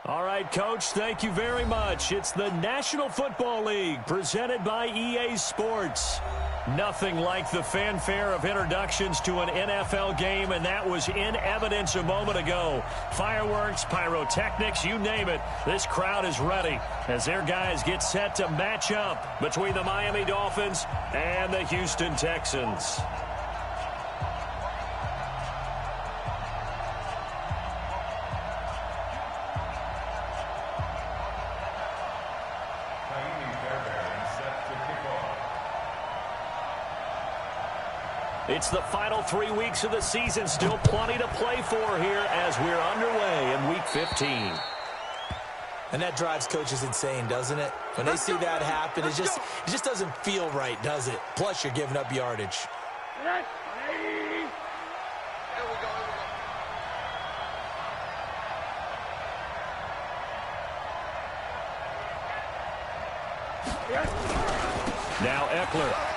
All right, Coach, thank you very much. It's the National Football League presented by EA Sports. Nothing like the fanfare of introductions to an NFL game, and that was in evidence a moment ago. Fireworks, pyrotechnics, you name it. This crowd is ready as their guys get set to match up between the Miami Dolphins and the Houston Texans. It's the final 3 weeks of the season. Still plenty to play for here as we're underway in Week 15. And that drives coaches insane, doesn't it? When they see that happen, it just doesn't feel right, does it? Plus, you're giving up yardage. Now Eckler.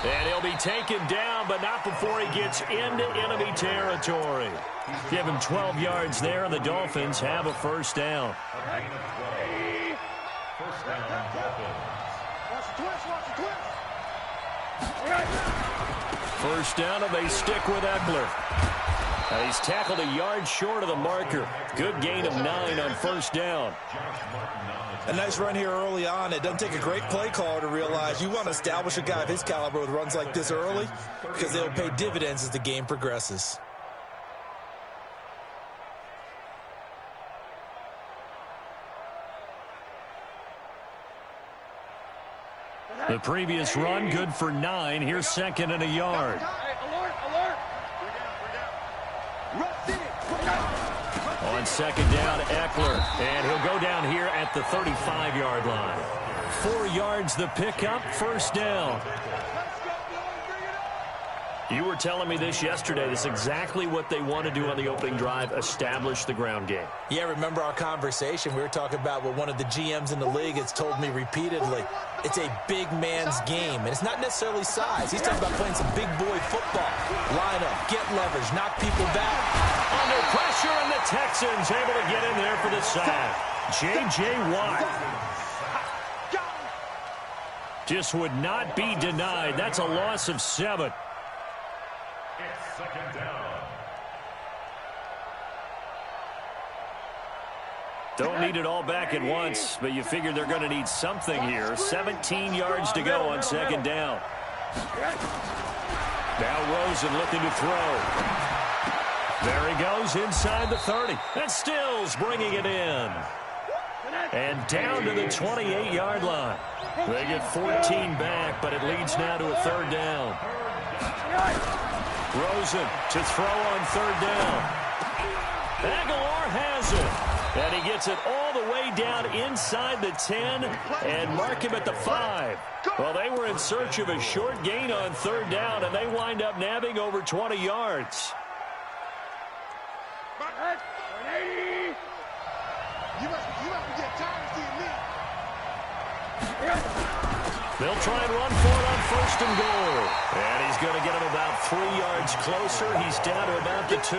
And he'll be taken down, but not before he gets into enemy territory. Give him 12 yards there, and the Dolphins have a first down. First down, and they stick with Eckler. He's tackled a yard short of the marker. Good gain of 9 on first down. A nice run here early on. It doesn't take a great play caller to realize you want to establish a guy of his caliber with runs like this early because they'll pay dividends as the game progresses. The previous run, good for 9. Here's second and a yard. On second down, Eckler. And he'll go down here at the 35-yard line. 4 yards the pickup, first down. You were telling me this yesterday. This is exactly what they want to do on the opening drive, establish the ground game. Yeah, remember our conversation? We were talking about what one of the GMs in the league has told me repeatedly. It's a big man's game, and it's not necessarily size. He's talking about playing some big boy football. Line up, get leverage, knock people back. Under pressure, and the Texans able to get in there for the sack. J.J. Watt just would not be denied. That's a loss of 7. It's second down. Don't need it all back at once, but you figure they're going to need something here. 17 yards to go on second down. Now Rosen looking to throw. There he goes inside the 30. And Stills bringing it in. And down to the 28-yard line. They get 14 back, but it leads now to a third down. Rosen to throw on third down. Aguilar has it. And he gets it all the way down inside the 10 and mark him at the 5. Well, they were in search of a short gain on third down, and they wind up nabbing over 20 yards. They'll try and run for it on first and goal. And he's going to get him about 3 yards closer. He's down to about the 2.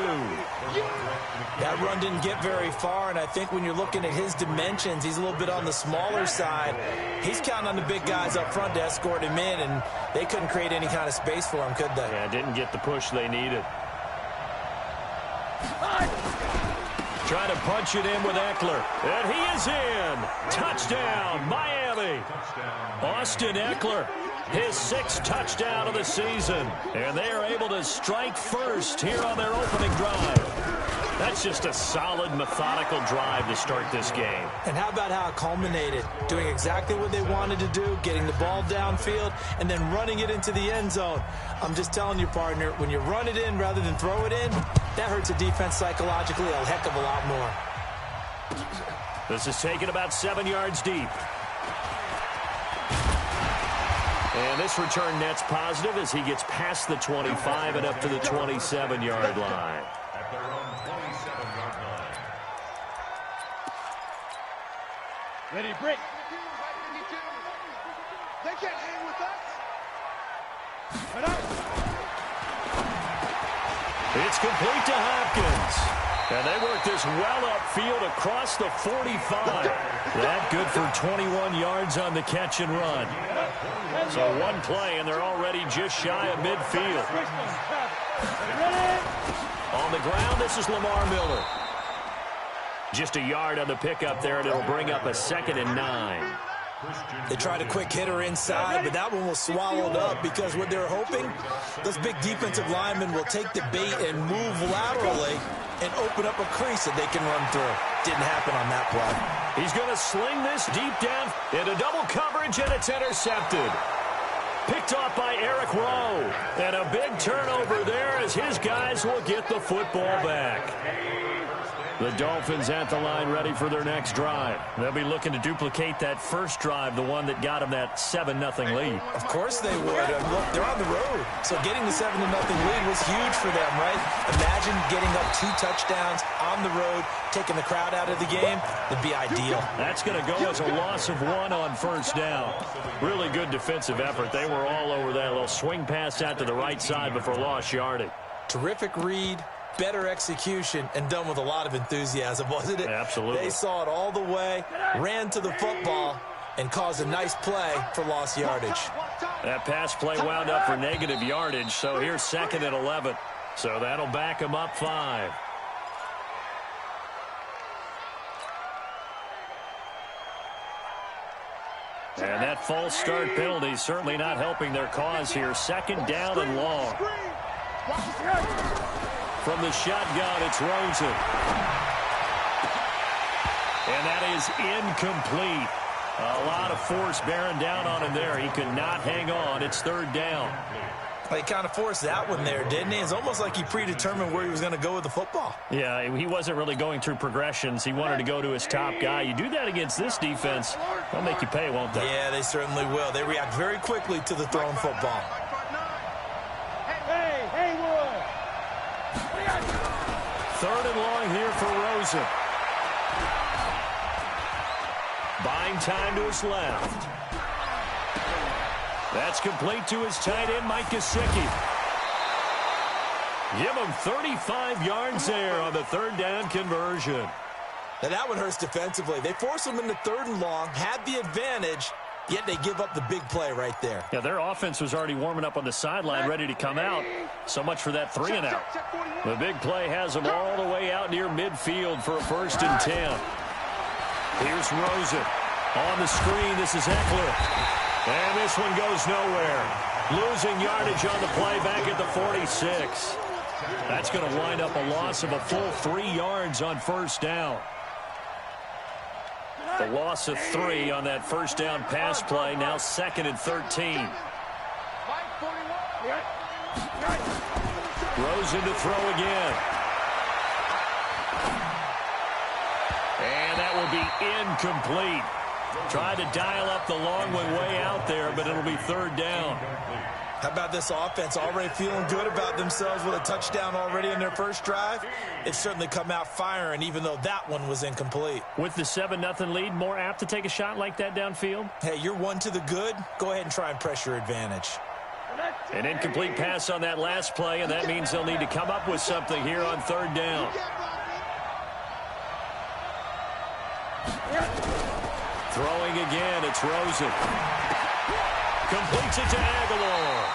That run didn't get very far, and I think when you're looking at his dimensions, he's a little bit on the smaller side. He's counting on the big guys up front to escort him in, and they couldn't create any kind of space for him, could they? Yeah, didn't get the push they needed. Trying to punch it in with Eckler. And he is in. Touchdown, Miami. Austin Eckler, his 6th touchdown of the season. And they are able to strike first here on their opening drive. That's just a solid, methodical drive to start this game. And how about how it culminated? Doing exactly what they wanted to do, getting the ball downfield, and then running it into the end zone. I'm just telling you, partner, when you run it in rather than throw it in, that hurts a defense psychologically a heck of a lot more. This is taken about 7 yards deep. And this return net's positive as he gets past the 25 and up to the 27-yard line. At their own 27-yard line. Ready, break. They can't hang with us. It's complete to Hopkins. And they work this well upfield across the 45. That good for 21 yards on the catch and run. So one play, and they're already just shy of midfield. On the ground, this is Lamar Miller. Just a yard on the pickup there, and it'll bring up a 2nd and 9. They tried a quick hitter inside, but that one was swallowed up because what they're hoping, those big defensive linemen will take the bait and move laterally and open up a crease that they can run through. Didn't happen on that play. He's going to sling this deep down into double coverage, and it's intercepted. Picked off by Eric Rowe. And a big turnover there as his guys will get the football back. The Dolphins at the line ready for their next drive. They'll be looking to duplicate that first drive, the one that got them that 7-0 lead. Of course they would. Look, they're on the road. So getting the 7-0 lead was huge for them, right? Imagine getting up 2 touchdowns on the road, taking the crowd out of the game. That'd be ideal. That's going to go as a loss of 1 on first down. Really good defensive effort. They were all over that little swing pass out to the right side before lost yardage. Terrific read. Better execution, and done with a lot of enthusiasm, wasn't it? Absolutely. They saw it all the way, ran to the football, and caused a nice play for lost yardage. That pass play wound up for negative yardage, so here's 2nd and 11. So that'll back them up 5. And that false start penalty certainly not helping their cause here. 2nd down and long. From the shotgun, it's Rosen. And that is incomplete. A lot of force bearing down on him there. He could not hang on. It's 3rd down. He kind of forced that one there, didn't he? It's almost like he predetermined where he was going to go with the football. Yeah, he wasn't really going through progressions. He wanted to go to his top guy. You do that against this defense, they'll make you pay, won't they? Yeah, they certainly will. They react very quickly to the thrown football. Third and long here for Rosen. Buying time to his left. That's complete to his tight end, Mike Gesicki. Give him 35 yards there on the 3rd down conversion. Now that one hurts defensively. They force him into 3rd and long, had the advantage, yet they give up the big play right there. Yeah, their offense was already warming up on the sideline, ready to come out. So much for that 3 and out. The big play has them all the way out near midfield for a 1st and 10. Here's Rosen. On the screen, this is Eckler. And this one goes nowhere. Losing yardage on the play back at the 46. That's going to wind up a loss of a full 3 yards on 1st down. The loss of 3 on that 1st down pass play. Now 2nd and 13. Rosen to throw again. And that will be incomplete. Tried to dial up the long one way out there, but it'll be 3rd down. How about this offense already feeling good about themselves with a touchdown already in their first drive? It's certainly come out firing, even though that one was incomplete. With the 7-0 lead, more apt to take a shot like that downfield? Hey, you're 1 to the good. Go ahead and try and press your advantage. An incomplete pass on that last play, and that means they'll need to come up with something here on 3rd down. Throwing again, it's Rosen. Completes it to Aguilar.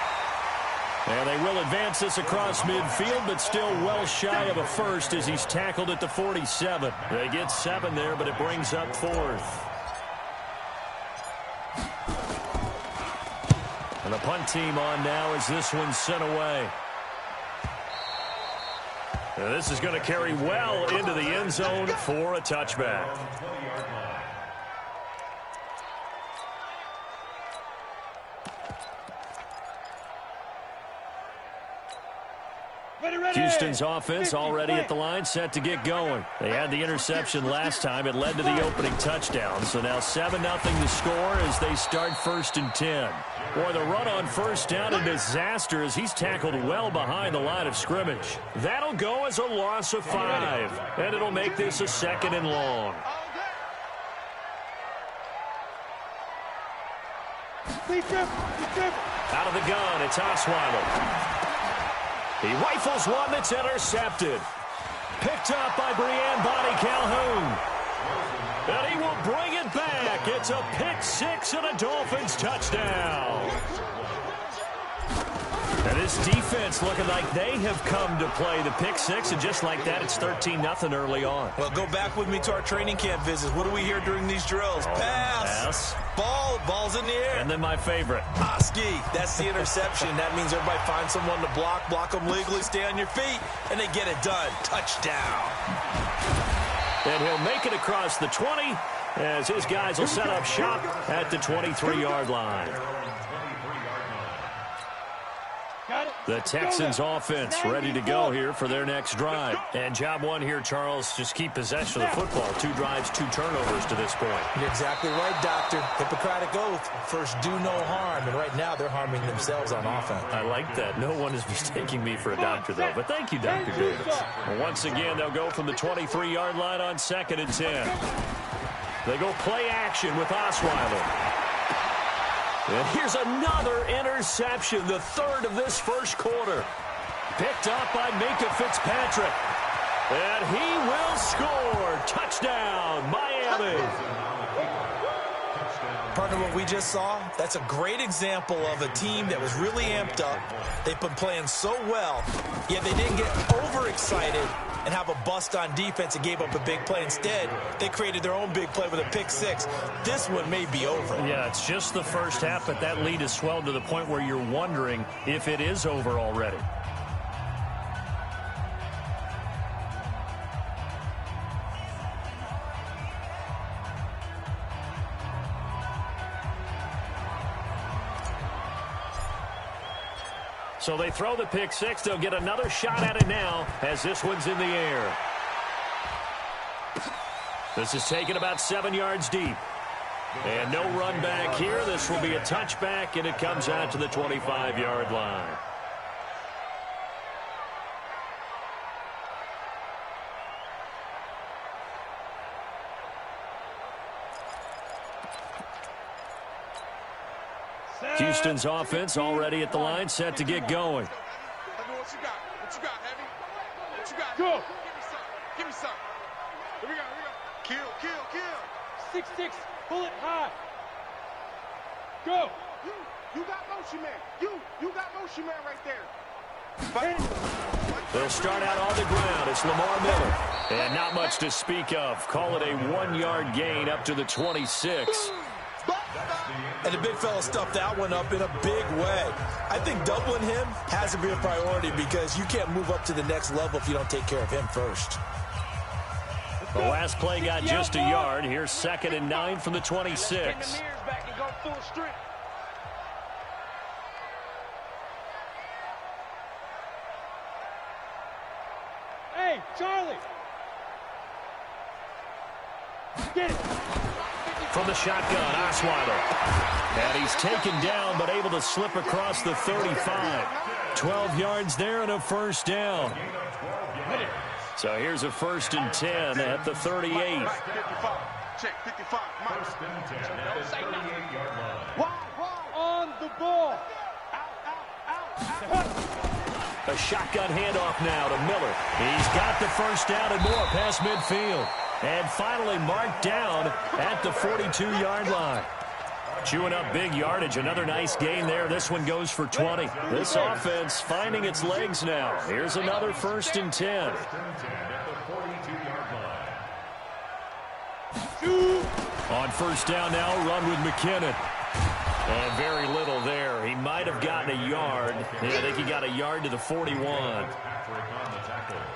And they will advance this across midfield, but still well shy of a 1st as he's tackled at the 47. They get 7 there, but it brings up 4th. And the punt team on now as this one's sent away. And this is going to carry well into the end zone for a touchback. Houston's offense already at the line, set to get going. They had the interception last time. It led to the opening touchdown. So now 7-0 to score as they start 1st and 10. Boy, the run on 1st down a disaster as he's tackled well behind the line of scrimmage. That'll go as a loss of 5. And it'll make this a 2nd and long. Out of the gun, it's Osweiler. He rifles one that's intercepted. picked up by Brianne Bonnie Calhoun. And he will bring it back. It's a pick six and a Dolphins touchdown. And this defense looking like they have come to play the pick six, and just like that, it's 13-0 early on. Well, go back with me to our training camp visits. What do we hear during these drills? Pass. Ball's in the air. And then my favorite. Oski, that's the interception. That means everybody finds someone to block them legally, stay on your feet, and they get it done. Touchdown. And he'll make it across the 20 as his guys will set up shop at the 23-yard line. The Texans offense ready to go here for their next drive. And job one here, Charles, just keep possession of the football. 2 drives, 2 turnovers to this point. You're exactly right, Doctor. Hippocratic oath. First, do no harm. And right now, they're harming themselves on offense. I like that. No one is mistaking me for a doctor, though. But thank you, Dr. Davis. Well, once again, they'll go from the 23-yard line on 2nd and 10. They go play action with Osweiler. And here's another interception, the 3rd of this first quarter. Picked up by Minkah Fitzpatrick. And he will score. Touchdown, Miami. Partner, what we just saw, that's a great example of a team that was really amped up. They've been playing so well, yet they didn't get overexcited and have a bust on defense and gave up a big play. Instead, they created their own big play with a pick six. This one may be over. Yeah, it's just the first half, but that lead has swelled to the point where you're wondering if it is over already. So they throw the pick six. They'll get another shot at it now as this one's in the air. This is taken about 7 yards deep. And no run back here. This will be a touchback, and it comes out to the 25-yard line. Houston's offense already at the line, set to get going. What you got, Heavy? What you got? Go. Give me some. Here we go. Kill. 6'6", bullet high. Go. You got motion man. You got motion man right there. They'll start out on the ground. It's Lamar Miller. And not much to speak of. Call it a 1-yard gain up to the 26. And the big fella stuffed that one up in a big way. I think doubling him has to be a priority because you can't move up to the next level if you don't take care of him first. The last play got just a yard. Here's 2nd and 9 from the 26. Hey, Charlie. Get it. From the shotgun, Osweiler. And he's taken down, but able to slip across the 35. 12 yards there and a first down. So here's a 1st and 10 at the 38. Check 55. First and 10 at the 38-yard line. On the ball. Out. A shotgun handoff now to Miller. He's got the first down and more past midfield. And finally marked down at the 42-yard line. Chewing up big yardage. Another nice gain there. This one goes for 20. This offense finding its legs now. Here's another 1st and 10. On first down now, run with McKinnon. And very little there. He might have gotten a yard. Yeah, I think he got a yard to the 41.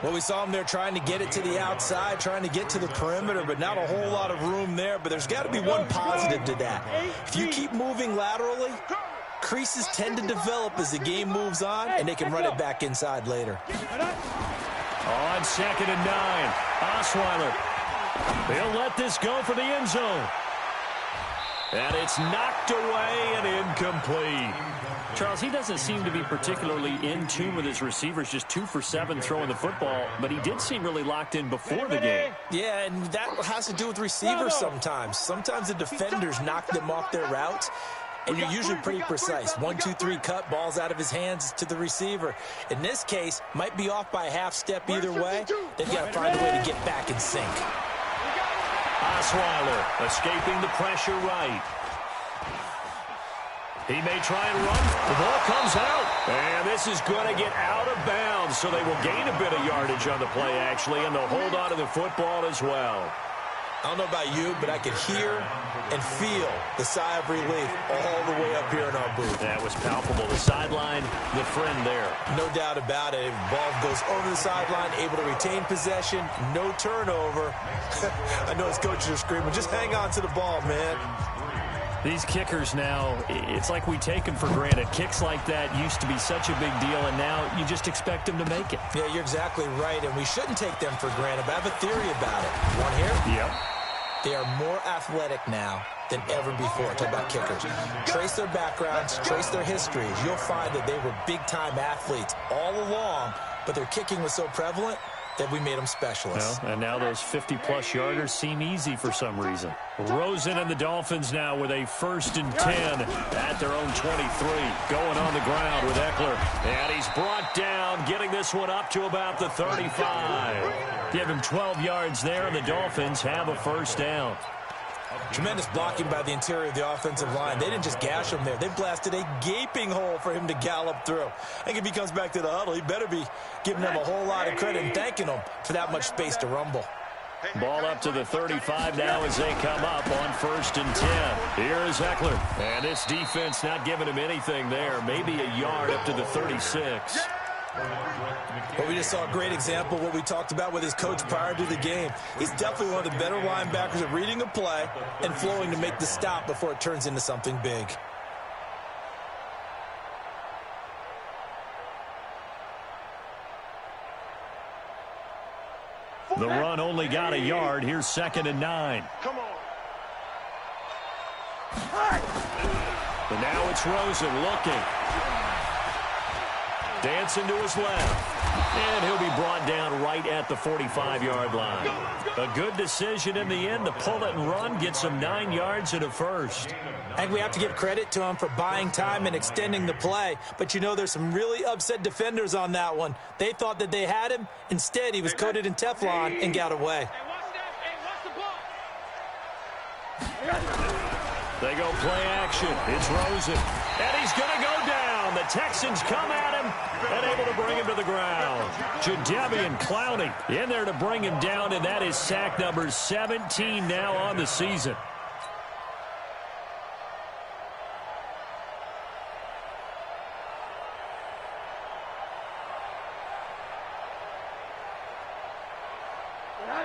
Well, we saw him there trying to get it to the outside, trying to get to the perimeter, but not a whole lot of room there. But there's got to be one positive to that. If you keep moving laterally, creases tend to develop as the game moves on, and they can run it back inside later. On 2nd and 9, Osweiler. They'll let this go for the end zone. And it's knocked away and incomplete. Charles, he doesn't seem to be particularly in tune with his receivers, just 2 for 7 throwing the football, but he did seem really locked in before the game. Yeah, and that has to do with receivers sometimes. Sometimes the defenders knock them off their routes, and you're usually pretty precise. 1, 2, 3 cut, balls out of his hands to the receiver. In this case, might be off by a half step either way. They've got to find a way to get back in sync. Osweiler escaping the pressure right. He may try and run. The ball comes out. And this is going to get out of bounds, so they will gain a bit of yardage on the play, actually, and they'll hold on to the football as well. I don't know about you, but I could hear and feel the sigh of relief all the way up here in our booth. That was palpable. The sideline, the friend there. No doubt about it. Ball goes over the sideline, able to retain possession, no turnover. I know his coaches are screaming, just hang on to the ball, man. These kickers now, it's like we take them for granted. Kicks like that used to be such a big deal, and now you just expect them to make it. Yeah, you're exactly right, and we shouldn't take them for granted, but I have a theory about it. Want to hear? Yep. They are more athletic now than ever before. Talk about kickers. Trace their backgrounds, trace their histories. You'll find that they were big-time athletes all along, but their kicking was so prevalent that we made them specialists. Well, and now those 50-plus yarders seem easy for some reason. Rosen and the Dolphins now with a 1st and 10 at their own 23. Going on the ground with Eckler. And he's brought down, getting this one up to about the 35. Give him 12 yards there, and the Dolphins have a 1st down. Tremendous blocking by the interior of the offensive line. They didn't just gash him there. They blasted a gaping hole for him to gallop through. I think if he comes back to the huddle, he better be giving them a whole lot of credit and thanking them for that much space to rumble. Ball up to the 35 now as they come up on 1st and 10. Here is Eckler. And this defense not giving him anything there. Maybe a yard up to the 36. Well, we just saw a great example of what we talked about with his coach prior to the game. He's definitely one of the better linebackers at reading a play and flowing to make the stop before it turns into something big. The run only got a yard. Here's 2nd and 9. Come on. And now it's Rosen looking. Dancing to his left. And he'll be brought down right at the 45-yard line. A good decision in the end to pull it and run, get some 9 yards and a 1st. I think we have to give credit to him for buying time and extending the play. But, you know, there's some really upset defenders on that one. They thought that they had him. Instead, he was coated in Teflon and got away. They go play action. It's Rosen. And he's going to go down. The Texans come at him and able to bring him to the ground. Jadeveon Clowney in there to bring him down, and that is sack number 17 now on the season.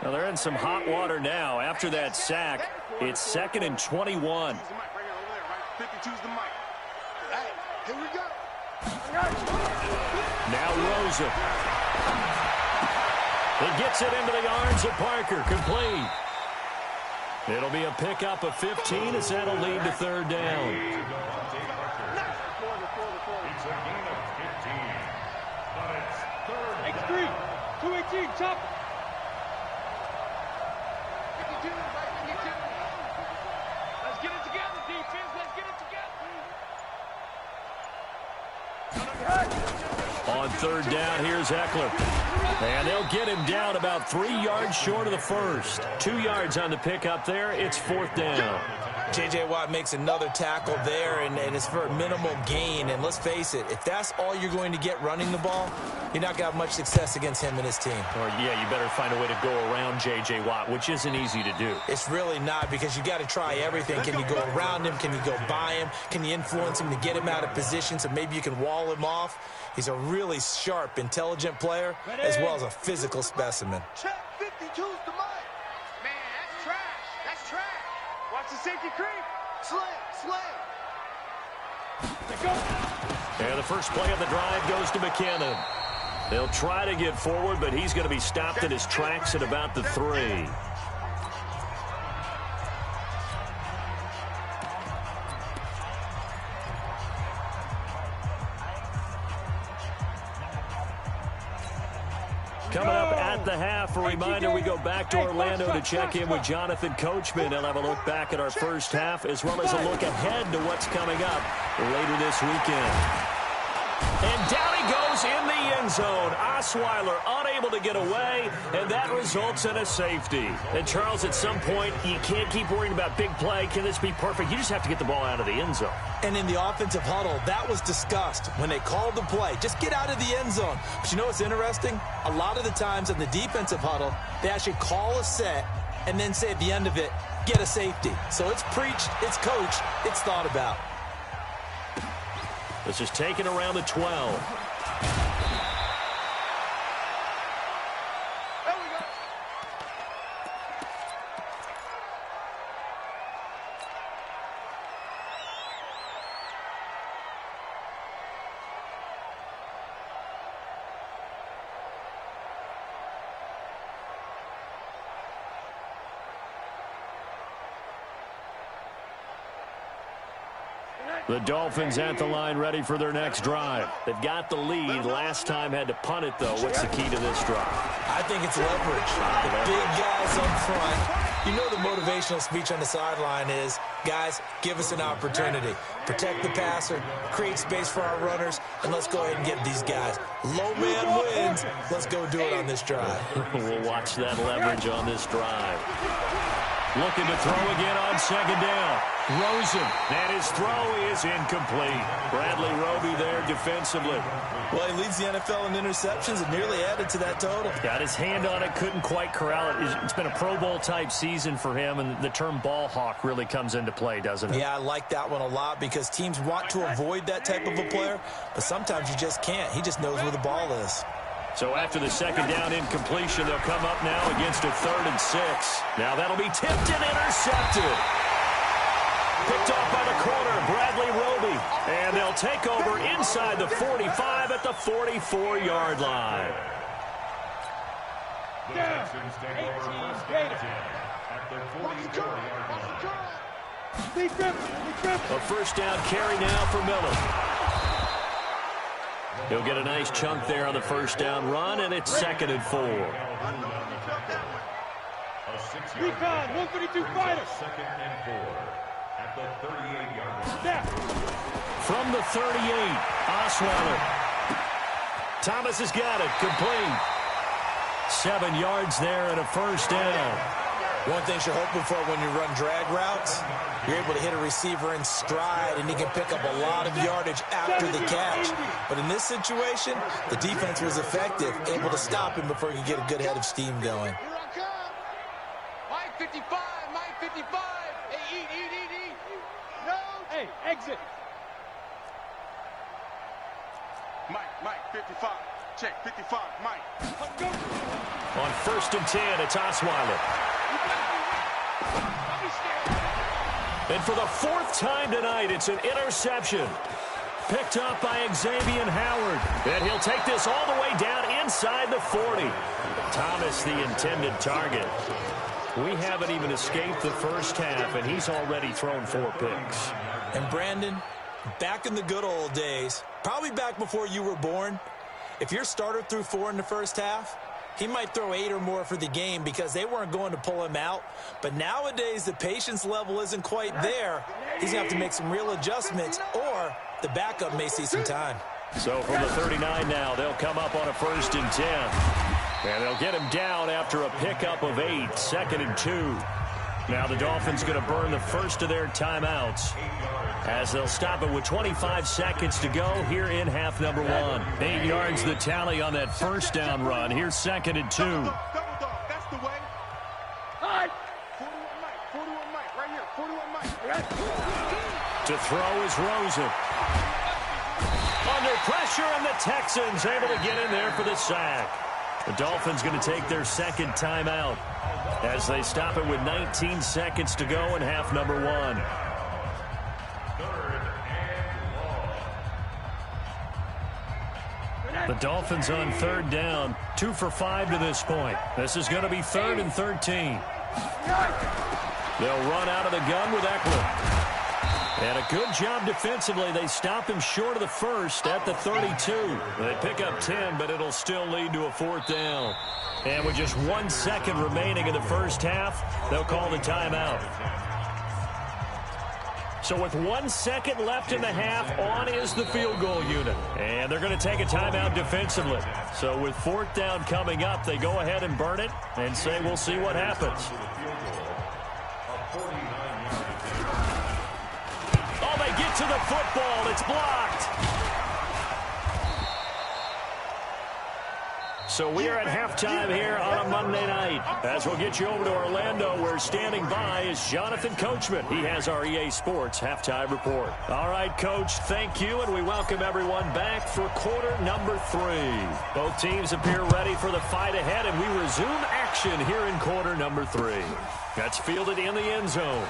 Now they're in some hot water now. After that sack, it's 2nd and 21. 52's the mic. Hey, here we go. Now Rosen. He gets it into the arms of Parker. Complete. It'll be a pickup of 15 as that'll lead to 3rd down. It's a gain of 15. But it's 3rd X3, down. 218, chop. Let's get it together, defense. Let's get it together. On 3rd down, here's Eckler. And they'll get him down about 3 yards short of the 1st. 2 yards on the pickup there. It's 4th down. J.J. Watt makes another tackle there, and it's for a minimal gain. And let's face it, if that's all you're going to get running the ball, you're not going to have much success against him and his team. Or, yeah, you better find a way to go around J.J. Watt, which isn't easy to do. It's really not, because you got to try everything. Can you go around him? Can you go by him? Can you influence him to get him out of position so maybe you can wall him off? He's a really sharp, intelligent player, as well as a physical specimen. Check 52's the mic. Man, that's trash. That's trash. Watch the safety creep. Slam. Let go. And the first play of the drive goes to McKinnon. They'll try to get forward, but he's going to be stopped in his tracks at about the 3. Coming up at the half, a reminder we go back to Orlando to check in with Jonathan Coachman. He'll have a look back at our first half as well as a look ahead to what's coming up later this weekend. And down he goes in the end zone. Osweiler unable to get away, and that results in a safety. And, Charles, at some point, you can't keep worrying about big play. Can this be perfect? You just have to get the ball out of the end zone. And in the offensive huddle, that was discussed when they called the play. Just get out of the end zone. But you know what's interesting? A lot of the times in the defensive huddle, they actually call a set and then say at the end of it, get a safety. So it's preached, it's coached, it's thought about. This is taken around the 12. The Dolphins at the line ready for their next drive. They've got the lead. Last time had to punt it, though. What's the key to this drive? I think it's leverage. The big guys up front. You know the motivational speech on the sideline is, guys, give us an opportunity. Protect the passer, create space for our runners, and let's go ahead and get these guys. Low man wins. Let's go do it on this drive. We'll watch that leverage on this drive. Looking to throw again on second down. Rosen, and his throw is incomplete. Bradley Roby there defensively. Well, he leads the NFL in interceptions and nearly added to that total. Got his hand on it, couldn't quite corral it. It's been a Pro Bowl-type season for him, and the term ball hawk really comes into play, doesn't it? Yeah, I like that one a lot because teams want to avoid that type of a player, but sometimes you just can't. He just knows where the ball is. So after the second down incompletion, they'll come up now against a 3rd and 6. Now that'll be tipped and intercepted. Picked off by the corner, Bradley Roby. And they'll take over inside the 45 at the 44-yard line. Down. 18 Gator. At the 44-yard line. A first down carry now for Miller. He'll get a nice chunk there on the first down run, and it's 2nd and 4. Recon, 132 fighter. 2nd and 4 at the 38-yard line. From the 38, Osweiler. Thomas has got it, complete. 7 yards there and a first down. One thing you're hoping for when you run drag routes, you're able to hit a receiver in stride, and he can pick up a lot of yardage after the catch. But in this situation, the defense was effective, able to stop him before he could get a good head of steam going. Here I come. Mike 55, Mike 55. Hey, eat. No. Hey, exit. Mike 55. Check 55, Mike. Let's go. On 1st and 10, it's Osweiler. And for the 4th time tonight, it's an interception. Picked up by Xavier Howard. And he'll take this all the way down inside the 40. Thomas, the intended target. We haven't even escaped the first half, and he's already thrown 4 picks. And Brandon, back in the good old days, probably back before you were born, if your starter threw 4 in the first half, he might throw 8 or more for the game because they weren't going to pull him out. But nowadays, the patience level isn't quite there. He's going to have to make some real adjustments, or the backup may see some time. So from the 39 now, they'll come up on a 1st and 10. And they'll get him down after a pickup of 8, 2nd and 2. Now the Dolphins going to burn the first of their timeouts as they'll stop it with 25 seconds to go here in half number 1. 8 yards the tally on that first down run. Here's 2nd and 2. Double dog, that's the way. All right. 41 Mike, right here. 41 Mike. Right. To throw is Rosen. Under pressure, and the Texans able to get in there for the sack. The Dolphins going to take their 2nd timeout as they stop it with 19 seconds to go in half number 1. The Dolphins on 3rd down, 2 for 5 to this point. This is going to be 3rd and 13. They'll run out of the gun with Eckler. And a good job defensively. They stop him short of the first at the 32. They pick up 10, but it'll still lead to a 4th down. And with just 1 second remaining in the first half, they'll call the timeout. So with 1 second left in the half, on is the field goal unit. And they're going to take a timeout defensively. So with 4th down coming up, they go ahead and burn it and say we'll see what happens. Oh, they get to the football. It's blocked. So we are at halftime here on a Monday night. As we'll get you over to Orlando, where standing by is Jonathan Coachman. He has our EA Sports halftime report. All right, Coach, thank you, and we welcome everyone back for quarter number 3. Both teams appear ready for the fight ahead, and we resume action here in quarter number 3. That's fielded in the end zone.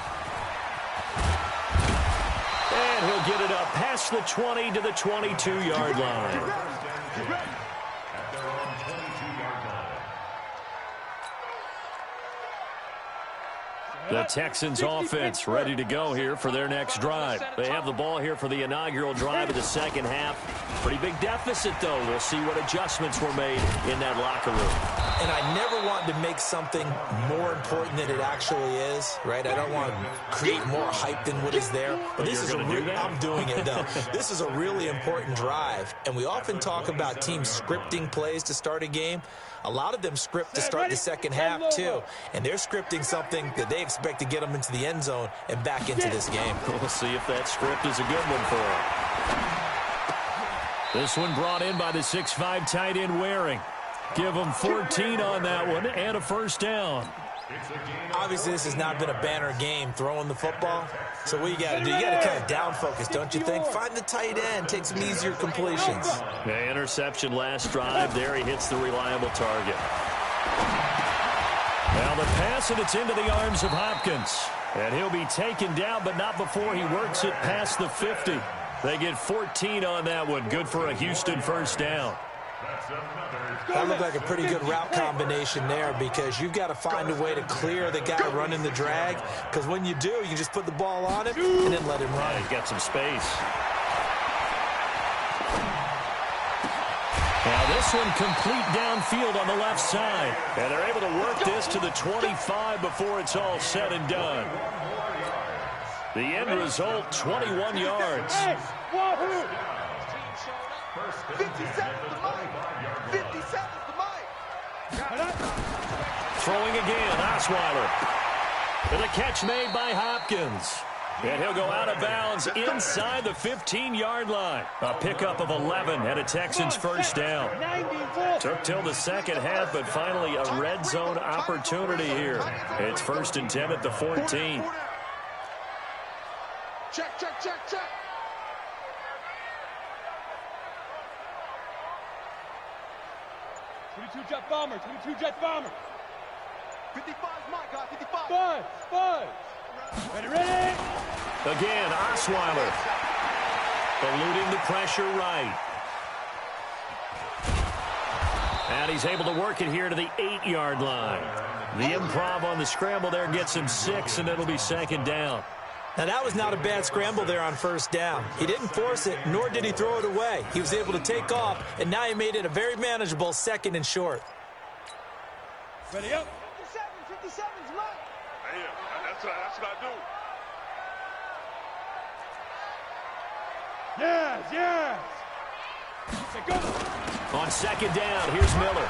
And he'll get it up past the 20 to the 22-yard line. The Texans offense ready to go here for their next drive. They have the ball here for the inaugural drive of the second half. Pretty big deficit, though. We'll see what adjustments were made in that locker room. And I never want to make something more important than it actually is, right? I don't want to create more hype than what is there. But this is I'm doing it, though. This is a really important drive. And we often talk about teams scripting plays to start a game. A lot of them script to start the second half, too. And they're scripting something that they expect to get them into the end zone and back into this game. We'll see if that script is a good one for them. This one brought in by the 6'5" tight end Waring. Give them 14 on that one and a first down. Obviously, this has not been a banner game throwing the football. So what you got to do, you got to kind of down focus, don't you think? Find the tight end, take some easier completions. The interception last drive. There he hits the reliable target. Now the pass, and it's into the arms of Hopkins. And he'll be taken down, but not before he works it past the 50. They get 14 on that one. Good for a Houston first down. That looked like a pretty good route combination there, because you've got to find a way to clear the guy running the drag, because when you do, you just put the ball on him and then let him run. He's got some space. Now this one complete downfield on the left side. And they're able to work this to the 25 before it's all said and done. The end result, 21 yards. 50 seconds to Mike. 50 seconds to Mike. Throwing again, Osweiler. And a catch made by Hopkins. And he'll go out of bounds inside the 15-yard line. A pickup of 11 and a Texans first down. Took till the second half, but finally a red zone opportunity here. It's 1st and 10 at the 14. Check, check, check, check. Jet bomber, 22 jet bomber. 55's my guy, 55. Five. Ready. Again, Osweiler. Eluding the pressure right. And he's able to work it here to the 8-yard line. The improv on the scramble there gets him 6, and it'll be second down. Now, that was not a bad scramble there on first down. He didn't force it, nor did he throw it away. He was able to take off, and now he made it a very manageable 2nd and short. Ready up. 57's mine. Damn, that's what I do. Yes. On second down, here's Miller.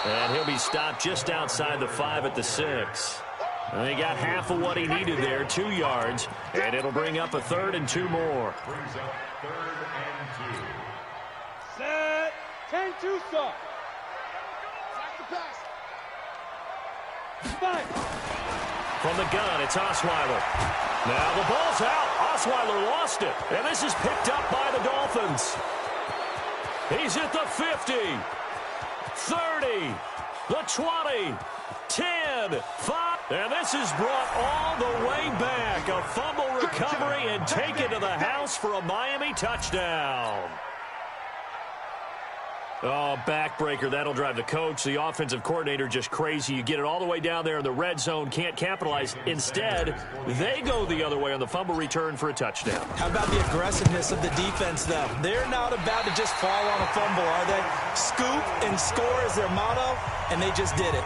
And he'll be stopped just outside the 5 at the 6. And he got half of what he needed there, 2 yards. And it'll bring up a 3rd and 2 more. Brings up 3rd and 2. Set. 10-2 stop. Back to pass. 5. From the gun, it's Osweiler. Now the ball's out. Osweiler lost it. And this is picked up by the Dolphins. He's at the 50, 30, the 20, 10, 5. And this is brought all the way back. A fumble recovery and taken to the house for a Miami touchdown. Oh, backbreaker. That'll drive the coach, the offensive coordinator, just crazy. You get it all the way down there in the red zone, can't capitalize. Instead, they go the other way on the fumble return for a touchdown. How about the aggressiveness of the defense, though? They're not about to just fall on a fumble, are they? Scoop and score is their motto, and they just did it.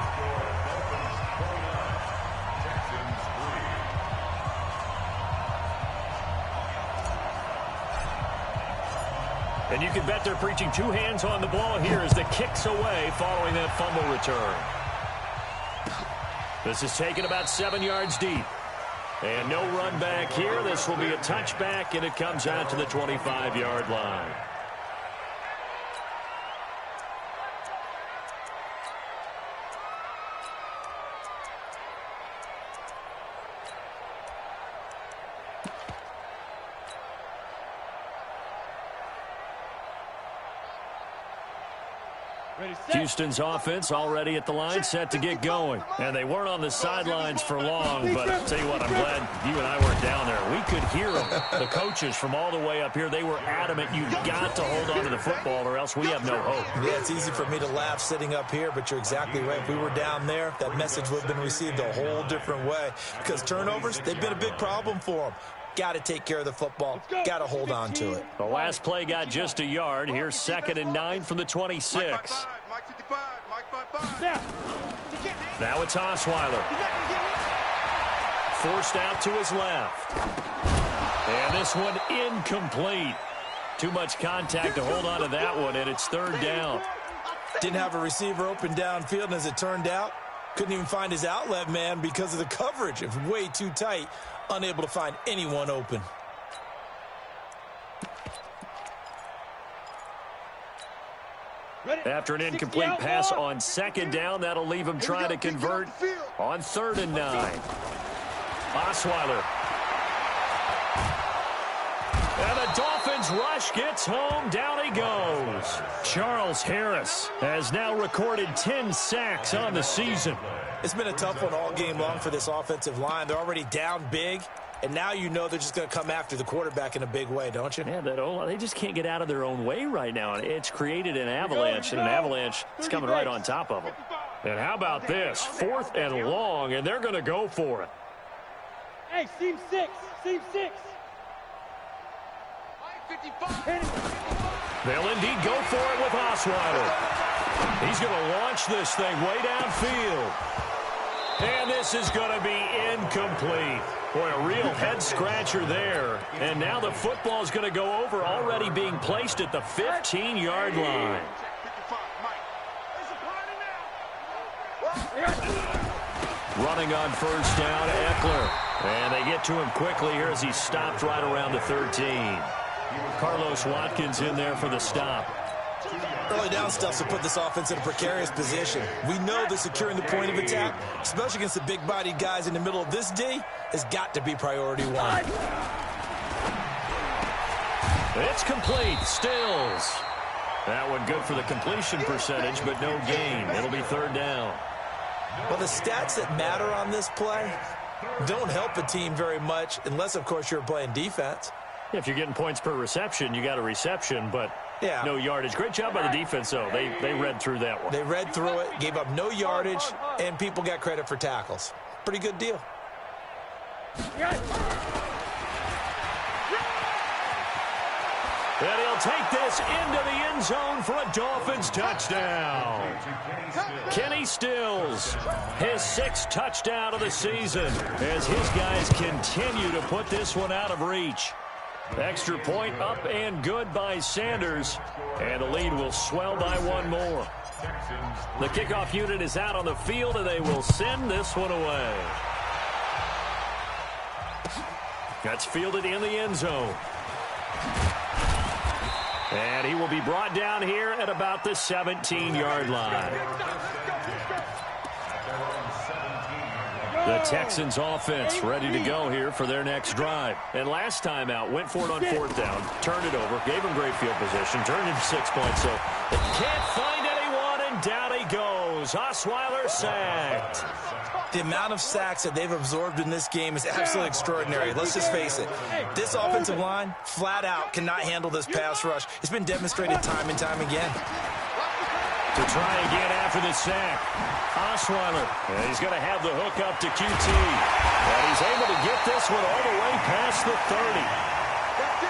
And you can bet they're preaching two hands on the ball here as the kick's away following that fumble return. This is taken about 7 yards deep. And no run back here. This will be a touchback, and it comes out to the 25-yard line. Houston's offense already at the line, set to get going. And they weren't on the sidelines for long, but I'll tell you what, I'm glad you and I weren't down there. We could hear them. The coaches from all the way up here, they were adamant you've got to hold on to the football or else we have no hope. Yeah, it's easy for me to laugh sitting up here, but you're exactly right. If we were down there, that message would have been received a whole different way. Because turnovers, they've been a big problem for them. Got to take care of the football. Got to hold on to it. The last play got just a yard. Here's 2nd and 9 from the 26. Now it's Osweiler. Forced out to his left. And this one incomplete. Too much contact to hold on to that one, and it's 3rd down. Didn't have a receiver open downfield, and as it turned out, couldn't even find his outlet man because of the coverage. It was way too tight. Unable to find anyone open. After an incomplete pass on 2nd down, that'll leave him trying to convert on 3rd and 9. Osweiler. And the Dolphins rush gets home. Down he goes. Charles Harris has now recorded 10 sacks on the season. It's been a tough one all game long for this offensive line. They're already down big, and now you know they're just going to come after the quarterback in a big way, don't you? Yeah, they just can't get out of their own way right now. It's created an avalanche, and an avalanche is coming right on top of them. And how about this? 4th and long, and they're going to go for it. Hey, seam 6. They'll indeed go for it with Osweiler. He's going to launch this thing way downfield. And this is going to be incomplete. Boy, a real head-scratcher there. And now the football is going to go over, already being placed at the 15-yard line. Running on 1st down, Eckler. And they get to him quickly here as he stopped right around the 13. Carlos Watkins in there for the stop. Early down stuff to put this offense in a precarious position. We know that securing the point of attack, especially against the big-bodied guys in the middle of this D, has got to be priority 1. It's complete. Stills. That one good for the completion percentage, but no gain. It'll be 3rd down. Well, the stats that matter on this play don't help a team very much unless, of course, you're playing defense. If you're getting points per reception, you got a reception, but yeah, no yardage. Great job by the defense, though. They read through that one. They read through it, gave up no yardage, and people got credit for tackles. Pretty good deal. And he'll take this into the end zone for a Dolphins touchdown. Kenny Stills, his 6th touchdown of the season as his guys continue to put this one out of reach. Extra point up and good by Sanders, and the lead will swell by 1 more. The kickoff unit is out on the field, and they will send this one away. That's fielded in the end zone. And he will be brought down here at about the 17-yard line. The Texans offense ready to go here for their next drive. And last time out, went for it on 4th down, turned it over, gave him great field position, turned into 6 points. So they can't find anyone, and down he goes. Osweiler sacked. The amount of sacks that they've absorbed in this game is absolutely extraordinary. Let's just face it. This offensive line, flat out, cannot handle this pass rush. It's been demonstrated time and time again. To try again after the sack. Osweiler. And he's going to have the hook up to QT. And he's able to get this one all the way past the 30.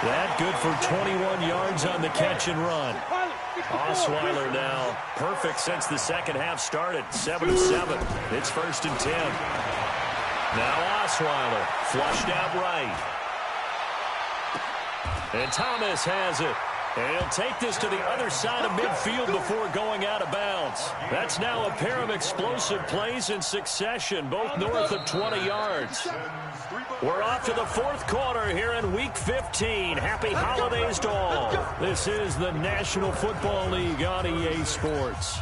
That good for 21 yards on the catch and run. Osweiler now perfect since the second half started. 7-7. It's 1st and 10. Now Osweiler flushed out right. And Thomas has it. And he'll take this to the other side of midfield before going out of bounds. That's now a pair of explosive plays in succession, both north of 20 yards. We're off to the 4th quarter here in Week 15. Happy holidays to all. This is the National Football League on EA Sports.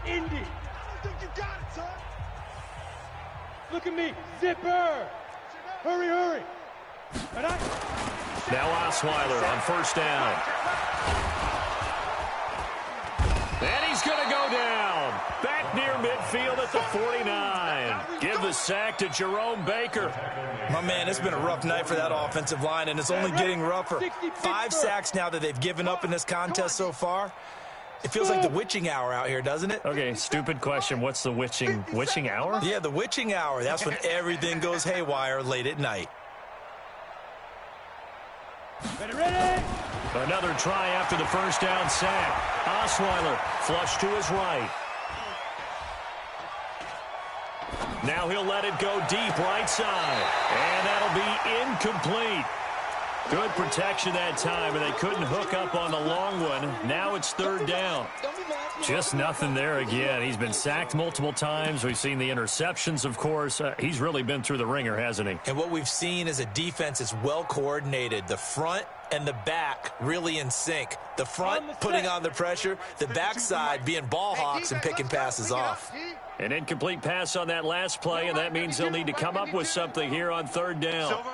Indy. I think you got it, son. Look at me. Zipper. Hurry, hurry. Now Osweiler on 1st down. And he's going to go down. Back near midfield at the 49. Give the sack to Jerome Baker. My man, it's been a rough night for that offensive line, and it's only getting rougher. 5 sacks now that they've given up in this contest so far. It feels like the witching hour out here, doesn't it? Okay, stupid question. What's the witching hour? Yeah, the witching hour. That's when everything goes haywire late at night. Ready. Another try after the 1st down sack. Osweiler flush to his right. Now he'll let it go deep right side. And that'll be incomplete. Good protection that time, and they couldn't hook up on the long one. Now it's 3rd down. Just nothing there again. He's been sacked multiple times. We've seen the interceptions, of course. He's really been through the ringer, hasn't he? And what we've seen is a defense that's well coordinated. The front and the back really in sync. The front putting on the pressure, the backside being ball hawks and picking passes off. An incomplete pass on that last play, and that means they'll need to come up with something here on 3rd down.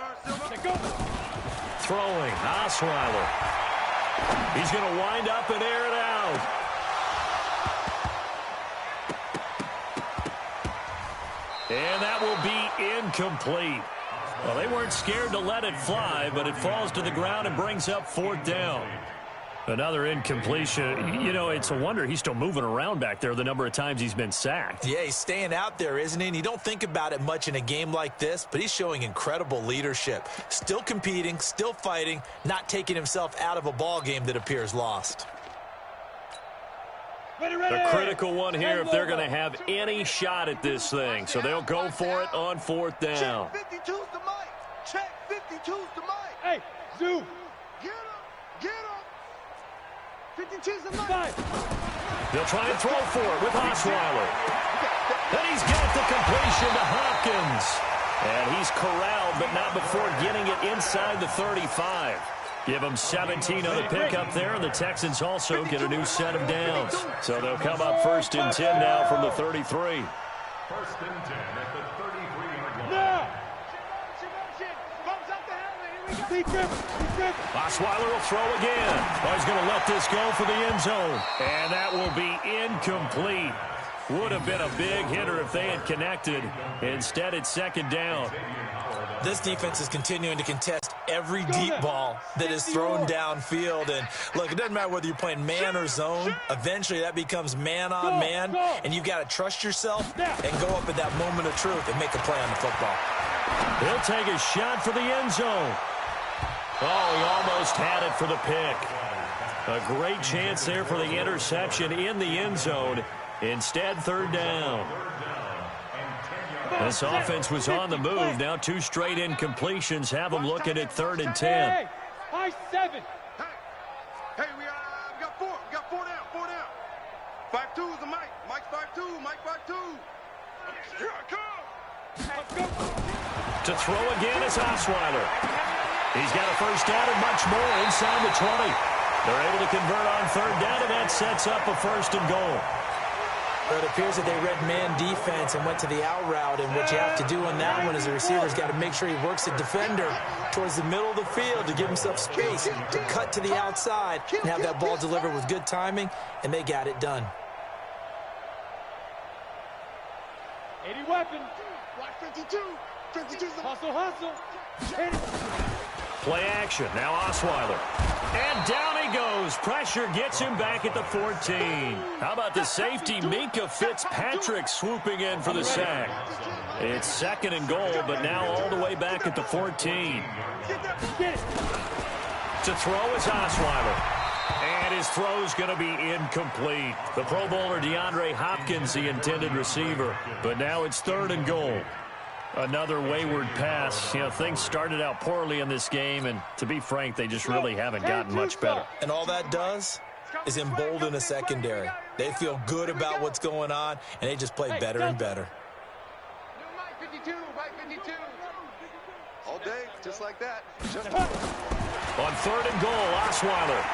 Throwing, Osweiler. He's going to wind up and air it out. And that will be incomplete. Well, they weren't scared to let it fly, but it falls to the ground and brings up 4th down. Another incompletion. You know, it's a wonder he's still moving around back there the number of times he's been sacked. Yeah, he's staying out there, isn't he? And you don't think about it much in a game like this, but he's showing incredible leadership. Still competing, still fighting, not taking himself out of a ball game that appears lost. The critical one here if they're going to have any shot at this thing. So they'll go for it on 4th down. Check 52's the mic. Check 52's the mic. Hey, Zoo. Get him. Get him. 52's the mic. They'll try and throw for it with Osweiler. And he's got the completion to Hopkins. And he's corralled, but not before getting it inside the 35. Give them 17 on the pickup there, and the Texans also get a new set of downs. So they'll come up 1st and 10 now from the 33. 1st and 10 at the 33-yard line. Now. Osweiler will throw again. Oh, he's going to let this go for the end zone. And that will be incomplete. Would have been a big hitter if they had connected. Instead, it's 2nd down. This defense is continuing to contest every deep ball that is thrown downfield. And, look, it doesn't matter whether you're playing man or zone. Eventually, that becomes man-on-man, and you've got to trust yourself and go up at that moment of truth and make a play on the football. He'll take a shot for the end zone. Oh, he almost had it for the pick. A great chance there for the interception in the end zone. Instead, 3rd down. This offense was on the move. Now 2 straight incompletions have them looking at 3rd and 10. High 7. Hey, we got 4. We got 4 down. 4 down. 5-2 is the mic. Mike 5-2. Mike 5-2. Here I come. Let's go. To throw again is Osweiler. He's got a 1st down and much more inside the 20. They're able to convert on 3rd down, and that sets up a 1st and goal. But it appears that they read man defense and went to the out route, and what you have to do on that one is the receiver's got to make sure he works the defender towards the middle of the field to give himself space to cut to the outside and have that ball delivered with good timing, and they got it done. 80 weapon. Watch 52. 52's the Hustle, hustle. Play action. Now Osweiler. And down he goes. Pressure gets him back at the 14. How about the safety, Minka Fitzpatrick, swooping in for the sack? It's 2nd and goal, but now all the way back at the 14. To throw is Osweiler. And his throw's going to be incomplete. The Pro Bowler DeAndre Hopkins, the intended receiver. But now it's 3rd and goal. Another wayward pass. You know, things started out poorly in this game, and to be frank, they just really haven't gotten much better. And all that does is embolden a secondary. They feel good about what's going on, and they just play better and better. Mike 52. Mike 52. All day, just like that. On 3rd and goal, Osweiler.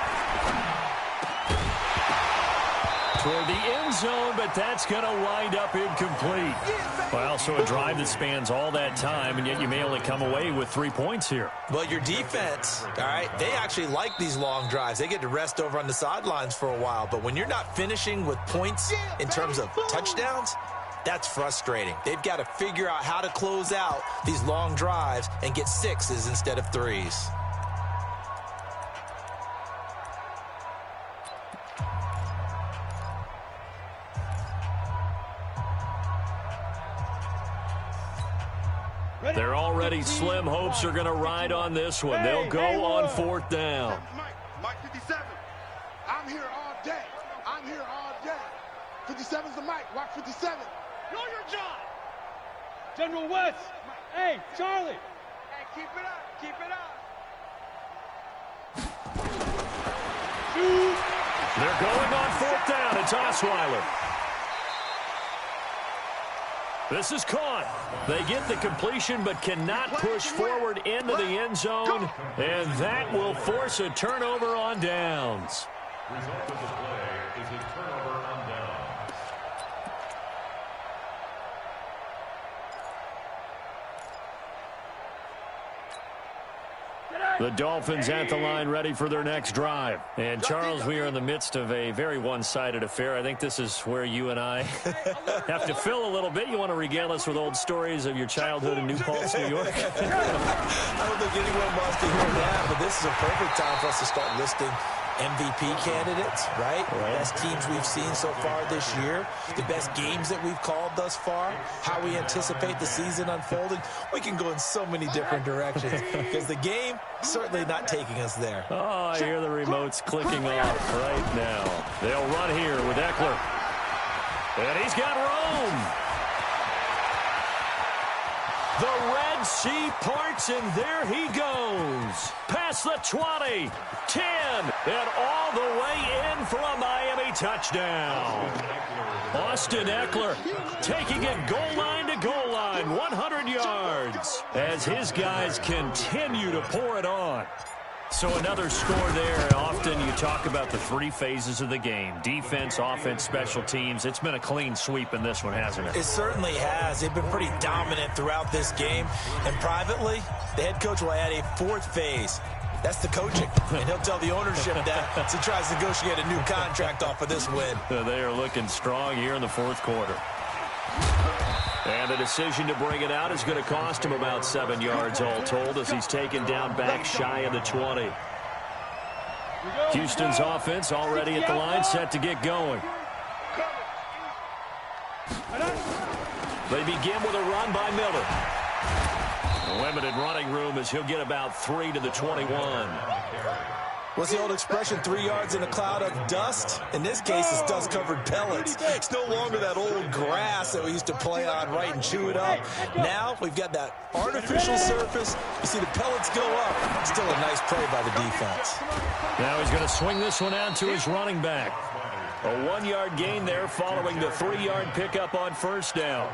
Toward the end zone, but that's going to wind up incomplete. Well, so a drive that spans all that time, and yet you may only come away with 3 points here. Well, your defense, all right, they actually like these long drives. They get to rest over on the sidelines for a while, but when you're not finishing with points in terms of touchdowns, that's frustrating. They've got to figure out how to close out these long drives and get 6s instead of 3s. They're already slim hopes are going to ride on this one. They'll go on 4th down. Mike 57. I'm here all day. I'm here all day. 57's the mic. Watch 57. Know your job. General West. Hey, Charlie. Hey, keep it up. Keep it up. Shoot. They're going on 4th down. It's Osweiler. This is caught. They get the completion but cannot push forward into the end zone, and that will force a turnover on downs. Result of the play is a turnover on downs. The Dolphins at the line ready for their next drive. And, Charles, we are in the midst of a very one-sided affair. I think this is where you and I have to fill a little bit. You want to regale us with old stories of your childhood in New Paltz, New York? I don't think anyone wants to hear that, but this is a perfect time for us to start listing MVP candidates, right? Best teams we've seen so far this year, the best games that we've called thus far, how we anticipate the season unfolding. We can go in so many different directions because the game certainly not taking us there. Oh, I hear the remotes clicking off right now. They'll run here with Eckler. And he's got Rome. The Red Sea parts, and there he goes. Past the 20, 10, and all the way in for a Miami touchdown. Austin Eckler taking it goal line to goal line, 100 yards, as his guys continue to pour it on. So another score there, and often you talk about the 3 phases of the game. Defense, offense, special teams. It's been a clean sweep in this one, hasn't it? It certainly has. They've been pretty dominant throughout this game. And privately, the head coach will add a 4th phase. That's the coaching. And he'll tell the ownership that as he tries to negotiate a new contract off of this win. They are looking strong here in the 4th quarter. And the decision to bring it out is going to cost him about 7 yards all told as he's taken down back shy of the 20. Houston's offense already at the line, set to get going. They begin with a run by Miller. Limited running room as he'll get about 3 to the 21. What's the old expression, 3 yards in a cloud of dust? In this case, it's dust-covered pellets. It's no longer that old grass that we used to play on, right, and chew it up. Now we've got that artificial surface. You see the pellets go up. Still a nice play by the defense. Now he's going to swing this one out to his running back. A 1-yard gain there following the 3-yard pickup on 1st down.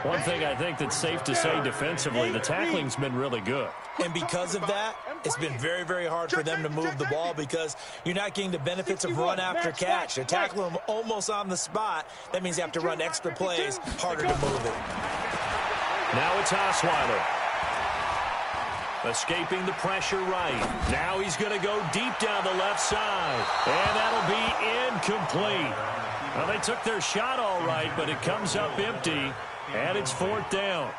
One thing I think that's safe to say defensively, the tackling's been really good. And because of that, it's been very, very hard for them to move the ball because you're not getting the benefits of run after catch. They're tackling them almost on the spot. That means you have to run extra plays, harder to move it. Now it's Osweiler. Escaping the pressure right. Now he's going to go deep down the left side. And that'll be incomplete. Well, they took their shot all right, but it comes up empty. And it's 4th down.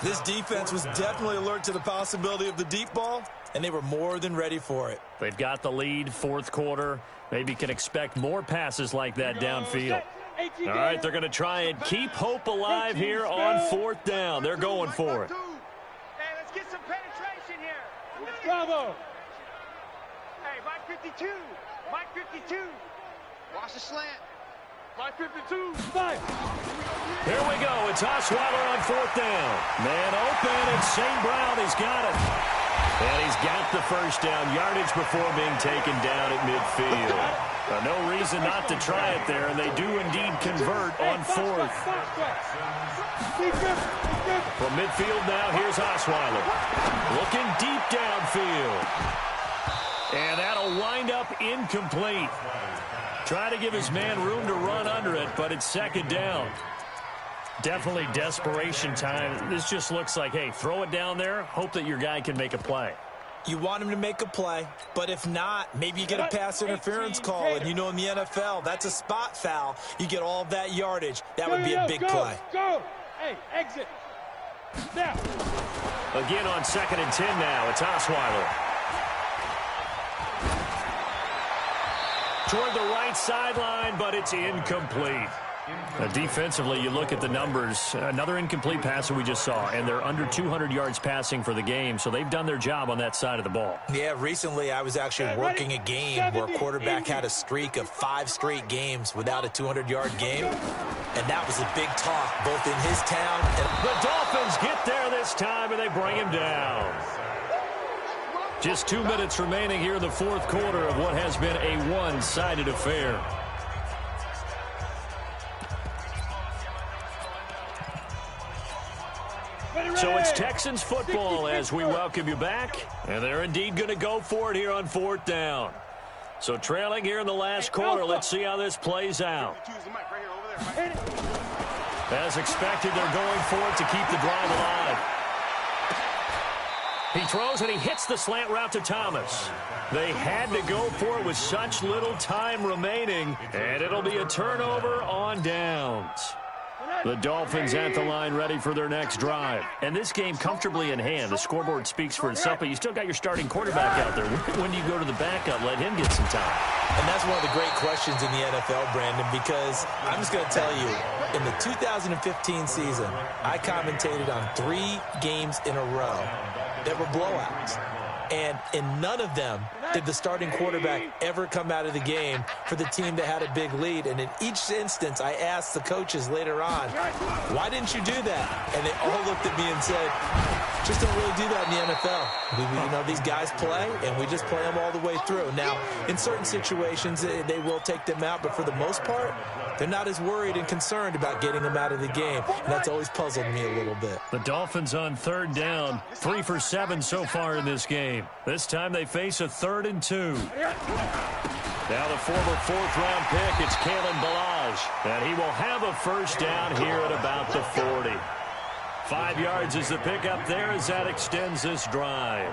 This defense was definitely alert to the possibility of the deep ball, and they were more than ready for it. They've got the lead, 4th quarter. Maybe can expect more passes like that downfield. All right, they're going to try and keep hope alive here on 4th down. They're going for it. Hey, let's get some penetration here. Bravo. Hey, Mike 52. Mike 52. Watch the slant. Mike 52. 5. Here we go. It's Osweiler on 4th down. Man open, and St. Brown has got it. And he's got the first down yardage before being taken down at midfield. No reason not to try it there, and they do indeed convert on 4th. From midfield now, here's Osweiler. Looking deep downfield. And that'll wind up incomplete. Try to give his man room to run under it, but it's 2nd down. Definitely desperation time. This just looks like, hey, throw it down there, hope that your guy can make a play. You want him to make a play, but if not, maybe you get a pass interference call, and you know in the NFL, that's a spot foul. You get all of that yardage. That would be a big play. Go! Hey, exit! Now! Again on 2nd and 10 now, it's Osweiler. Toward the right sideline, but it's incomplete. Defensively, you look at the numbers. Another incomplete pass that we just saw, and they're under 200 yards passing for the game, so they've done their job on that side of the ball. Yeah, recently I was actually working a game where a quarterback had a streak of 5 straight games without a 200-yard game, and that was a big talk both in his town and the Dolphins get there this time, and they bring him down. Just 2 minutes remaining here in the 4th quarter of what has been a one-sided affair. So it's Texans football as we welcome you back. And they're indeed going to go for it here on 4th down. So trailing here in the last quarter, let's see how this plays out. As expected, they're going for it to keep the drive alive. He throws and he hits the slant route to Thomas. They had to go for it with such little time remaining, and it'll be a turnover on downs. The Dolphins at the line ready for their next drive. And this game comfortably in hand. The scoreboard speaks for itself, but you still got your starting quarterback out there. When do you go to the backup? Let him get some time. And that's one of the great questions in the NFL, Brandon, because I'm just going to tell you, in the 2015 season, I commentated on 3 games in a row that were blowouts. And in none of them did the starting quarterback ever come out of the game for the team that had a big lead. And in each instance, I asked the coaches later on, why didn't you do that? And they all looked at me and said, just don't really do that in the NFL. You know, these guys play, and we just play them all the way through. Now, in certain situations, they will take them out, but for the most part, they're not as worried and concerned about getting them out of the game. And that's always puzzled me a little bit. The Dolphins on 3rd down, 3 for 7 so far in this game. This time they face a 3rd and 2. Now the former 4th-round pick, it's Kalen Ballage. And he will have a first down here at about the 40. 5 yards is the pickup there as that extends this drive.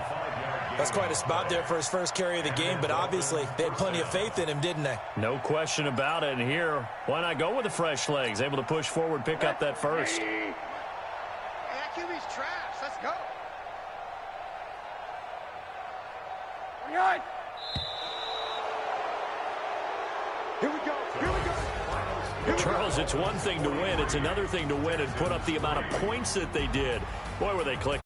That's quite a spot there for his first carry of the game, but obviously they had plenty of faith in him, didn't they? No question about it. And here, why not go with the fresh legs? Able to push forward, pick up that first. Hey, that QB's trash. Let's go. Here we go. Here we go. Charles, it's one thing to win. It's another thing to win and put up the amount of points that they did. Boy, were they clicking.